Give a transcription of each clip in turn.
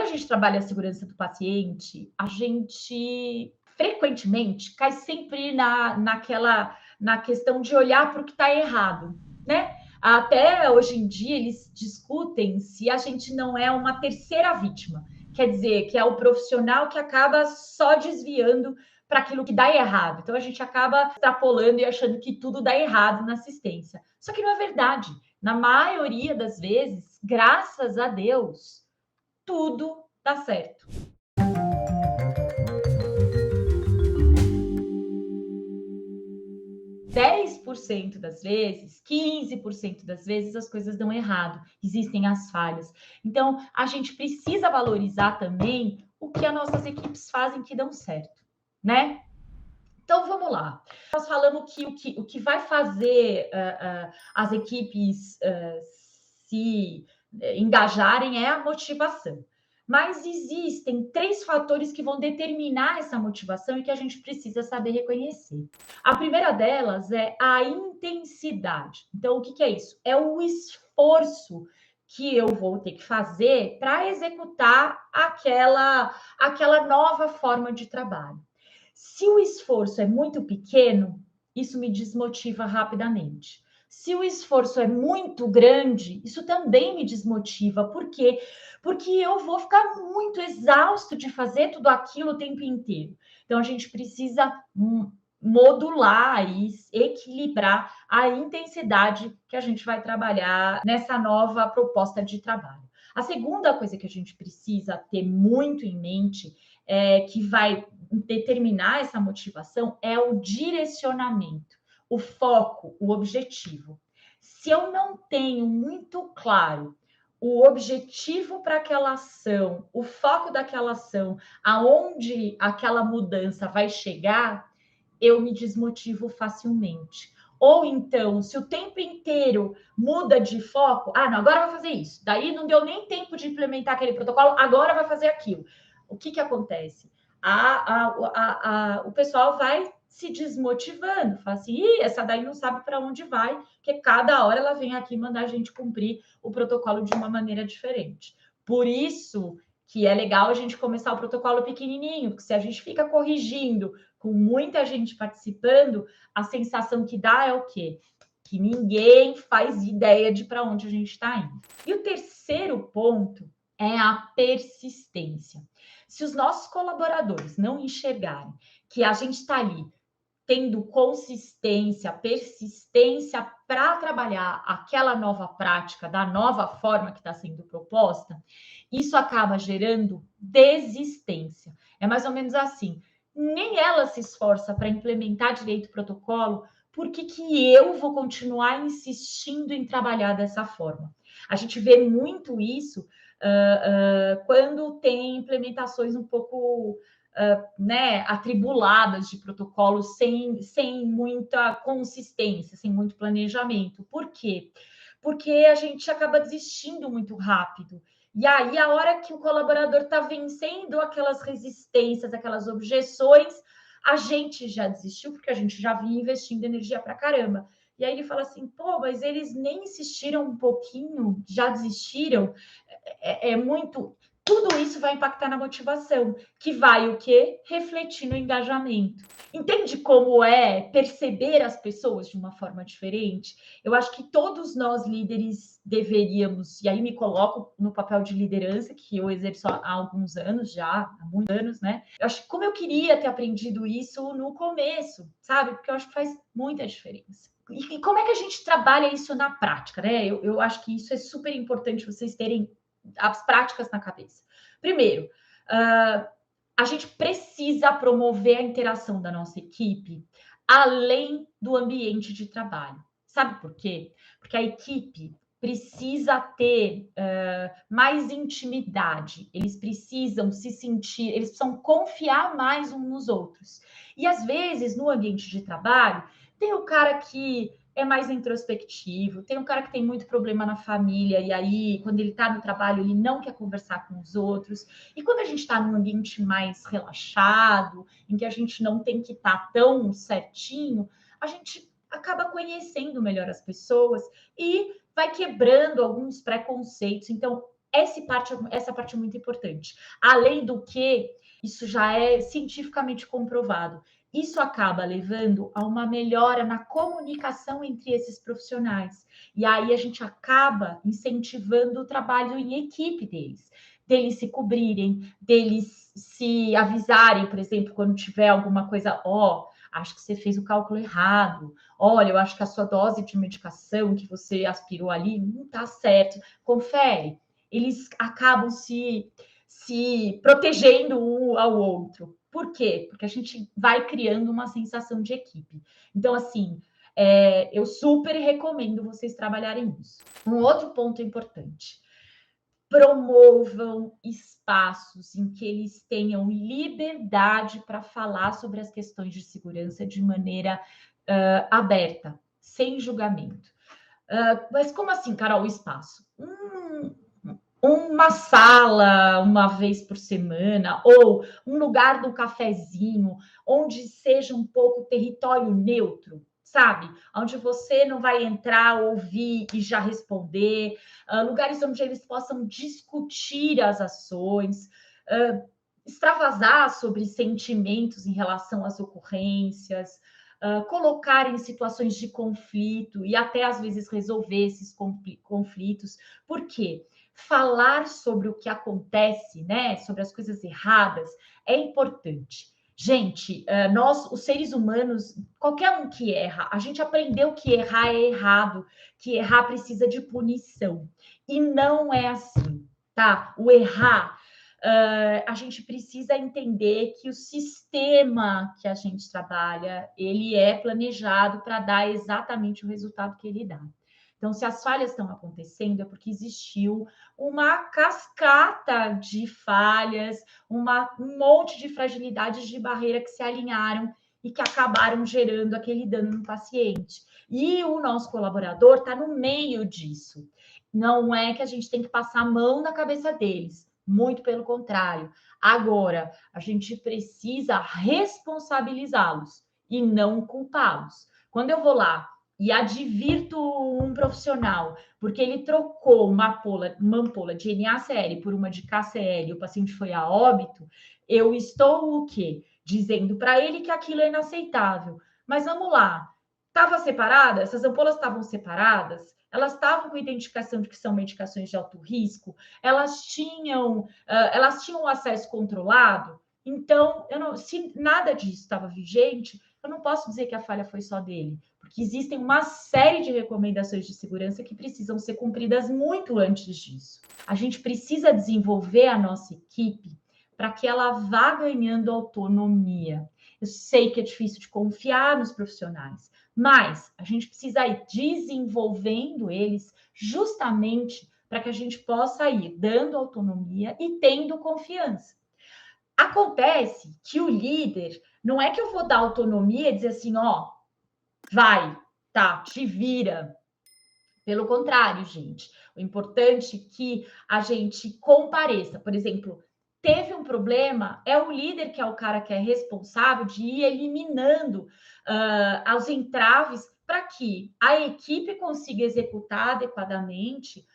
a gente trabalha a segurança do paciente, a gente frequentemente cai sempre na questão de olhar para o que está errado, né? Até hoje em dia eles discutem se a gente não é uma terceira vítima, quer dizer, que é o profissional que acaba só desviando para aquilo que dá errado. Então a gente acaba extrapolando e achando que tudo dá errado na assistência. Só que não é verdade. Na maioria das vezes, graças a Deus, tudo dá certo. 10% das vezes, 15% das vezes, as coisas dão errado, existem as falhas. Então, a gente precisa valorizar também o que as nossas equipes fazem que dão certo, né? Então, vamos lá. Nós falamos que o que vai fazer as equipes se engajarem é a motivação. Mas existem 3 fatores que vão determinar essa motivação e que a gente precisa saber reconhecer. A primeira delas é a intensidade. Então, o que é isso? É o esforço que eu vou ter que fazer para executar aquela nova forma de trabalho. Se o esforço é muito pequeno, isso me desmotiva rapidamente. Se o esforço é muito grande, isso também me desmotiva. Por quê? Porque eu vou ficar muito exausto de fazer tudo aquilo o tempo inteiro. Então, a gente precisa modular e equilibrar a intensidade que a gente vai trabalhar nessa nova proposta de trabalho. A segunda coisa que a gente precisa ter muito em mente que vai determinar essa motivação é o direcionamento, o foco, o objetivo. Se eu não tenho muito claro o objetivo para aquela ação, o foco daquela ação, aonde aquela mudança vai chegar, eu me desmotivo facilmente. Ou então, se o tempo inteiro muda de foco, não, agora vai fazer isso. Daí não deu nem tempo de implementar aquele protocolo, agora vai fazer aquilo. O que acontece? O pessoal vai se desmotivando, fala assim, essa daí não sabe para onde vai, porque cada hora ela vem aqui mandar a gente cumprir o protocolo de uma maneira diferente. Por isso que é legal a gente começar o protocolo pequenininho, porque se a gente fica corrigindo com muita gente participando, a sensação que dá é o quê? Que ninguém faz ideia de para onde a gente está indo. E o terceiro ponto é a persistência. Se os nossos colaboradores não enxergarem que a gente está ali tendo consistência, persistência para trabalhar aquela nova prática, da nova forma que está sendo proposta, isso acaba gerando desistência. É mais ou menos assim. Nem ela se esforça para implementar direito o protocolo, por que eu vou continuar insistindo em trabalhar dessa forma? A gente vê muito isso quando tem implementações um pouco atribuladas de protocolos sem muita consistência, sem muito planejamento. Por quê? Porque a gente acaba desistindo muito rápido. E aí, a hora que o colaborador está vencendo aquelas resistências, aquelas objeções, a gente já desistiu, porque a gente já vinha investindo energia para caramba. E aí ele fala assim, pô, mas eles nem insistiram um pouquinho, já desistiram. É muito... Tudo isso vai impactar na motivação, que vai o quê? Refletir no engajamento. Entende como é perceber as pessoas de uma forma diferente? Eu acho que todos nós líderes deveríamos, e aí me coloco no papel de liderança, que eu exerço há alguns anos já, há muitos anos, né? Eu acho que como eu queria ter aprendido isso no começo, sabe? Porque eu acho que faz muita diferença. E como é que a gente trabalha isso na prática, né? Eu acho que isso é super importante vocês terem as práticas na cabeça. Primeiro, a gente precisa promover a interação da nossa equipe além do ambiente de trabalho. Sabe por quê? Porque a equipe precisa ter mais intimidade, eles precisam se sentir, eles precisam confiar mais uns nos outros. E às vezes, no ambiente de trabalho, tem o cara que é mais introspectivo, tem um cara que tem muito problema na família, e aí, quando ele está no trabalho, ele não quer conversar com os outros. E quando a gente está num ambiente mais relaxado, em que a gente não tem que estar tão certinho, a gente acaba conhecendo melhor as pessoas e vai quebrando alguns preconceitos. Então, essa parte é muito importante. Além do que, isso já é cientificamente comprovado. Isso acaba levando a uma melhora na comunicação entre esses profissionais. E aí a gente acaba incentivando o trabalho em equipe deles se cobrirem, deles se avisarem, por exemplo, quando tiver alguma coisa, acho que você fez o cálculo errado. Olha, eu acho que a sua dose de medicação que você aspirou ali não está certo. Confere. Eles acabam se protegendo um ao outro. Por quê? Porque a gente vai criando uma sensação de equipe. Então, assim, eu super recomendo vocês trabalharem isso. Um outro ponto importante: promovam espaços em que eles tenham liberdade para falar sobre as questões de segurança de maneira aberta, sem julgamento. Mas como assim, Carol, o espaço? Uma sala uma vez por semana, ou um lugar do cafezinho, onde seja um pouco território neutro, sabe? Onde você não vai entrar, ouvir e já responder, lugares onde eles possam discutir as ações, extravasar sobre sentimentos em relação às ocorrências, colocar em situações de conflito e até às vezes resolver esses conflitos. Por quê? Falar sobre o que acontece, né, sobre as coisas erradas, é importante. Gente, nós, os seres humanos, qualquer um que erra, a gente aprendeu que errar é errado, que errar precisa de punição. E não é assim, tá? O errar, a gente precisa entender que o sistema que a gente trabalha, ele é planejado para dar exatamente o resultado que ele dá. Então, se as falhas estão acontecendo, é porque existiu uma cascata de falhas, um monte de fragilidades de barreira que se alinharam e que acabaram gerando aquele dano no paciente. E o nosso colaborador está no meio disso. Não é que a gente tem que passar a mão na cabeça deles, muito pelo contrário. Agora, a gente precisa responsabilizá-los e não culpá-los. Quando eu vou lá e advirto um profissional porque ele trocou uma ampola de NaCl por uma de KCl e o paciente foi a óbito, eu estou o quê? Dizendo para ele que aquilo é inaceitável. Mas vamos lá, estava separada? Essas ampolas estavam separadas? Elas estavam com identificação de que são medicações de alto risco? Elas tinham acesso controlado? Então, se nada disso estava vigente, eu não posso dizer que a falha foi só dele, porque existem uma série de recomendações de segurança que precisam ser cumpridas muito antes disso. A gente precisa desenvolver a nossa equipe para que ela vá ganhando autonomia. Eu sei que é difícil de confiar nos profissionais, mas a gente precisa ir desenvolvendo eles justamente para que a gente possa ir dando autonomia e tendo confiança. Acontece que o líder, não é que eu vou dar autonomia e dizer assim, vai, tá, te vira. Pelo contrário, gente, o importante é que a gente compareça. Por exemplo, teve um problema, é o líder que é o cara que é responsável de ir eliminando os entraves para que a equipe consiga executar adequadamente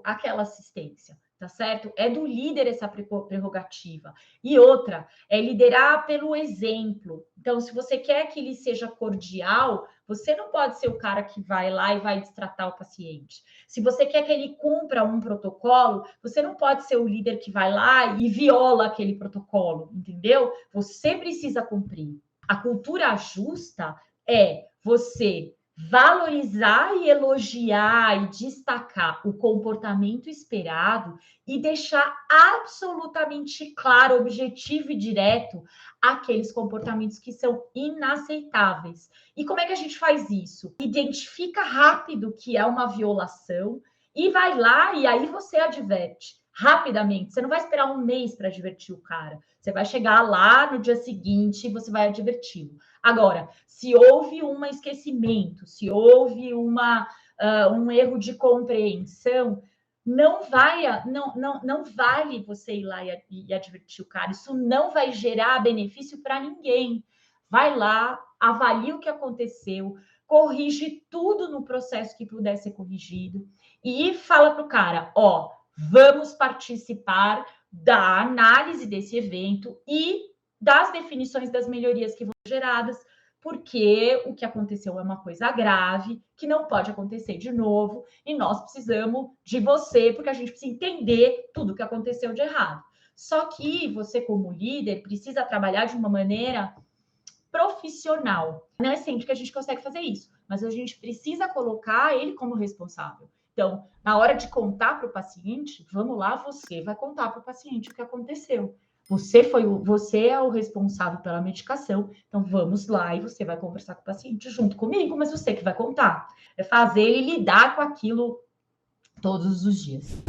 aquela assistência, tá certo? É do líder essa prerrogativa. E outra, é liderar pelo exemplo. Então, se você quer que ele seja cordial, você não pode ser o cara que vai lá e vai destratar o paciente. Se você quer que ele cumpra um protocolo, você não pode ser o líder que vai lá e viola aquele protocolo, entendeu? Você precisa cumprir. A cultura justa é você valorizar e elogiar e destacar o comportamento esperado e deixar absolutamente claro, objetivo e direto aqueles comportamentos que são inaceitáveis. E como é que a gente faz isso? Identifica rápido que é uma violação e vai lá e aí você adverte rapidamente. Você não vai esperar um mês para advertir o cara. Você vai chegar lá no dia seguinte e você vai adverti-lo. Agora, se houve um esquecimento, se houve um erro de compreensão, não vale você ir lá e advertir o cara. Isso não vai gerar benefício para ninguém. Vai lá, avalia o que aconteceu, corrige tudo no processo que puder ser corrigido e fala para o cara, ó, vamos participar da análise desse evento e das definições das melhorias que vão ser geradas, porque o que aconteceu é uma coisa grave, que não pode acontecer de novo, e nós precisamos de você, porque a gente precisa entender tudo o que aconteceu de errado. Só que você, como líder, precisa trabalhar de uma maneira profissional. Não é sempre que a gente consegue fazer isso, mas a gente precisa colocar ele como responsável. Então, na hora de contar para o paciente, vamos lá, você vai contar para o paciente o que aconteceu. Você é o responsável pela medicação, então vamos lá e você vai conversar com o paciente junto comigo, mas você que vai contar. É fazer ele lidar com aquilo todos os dias.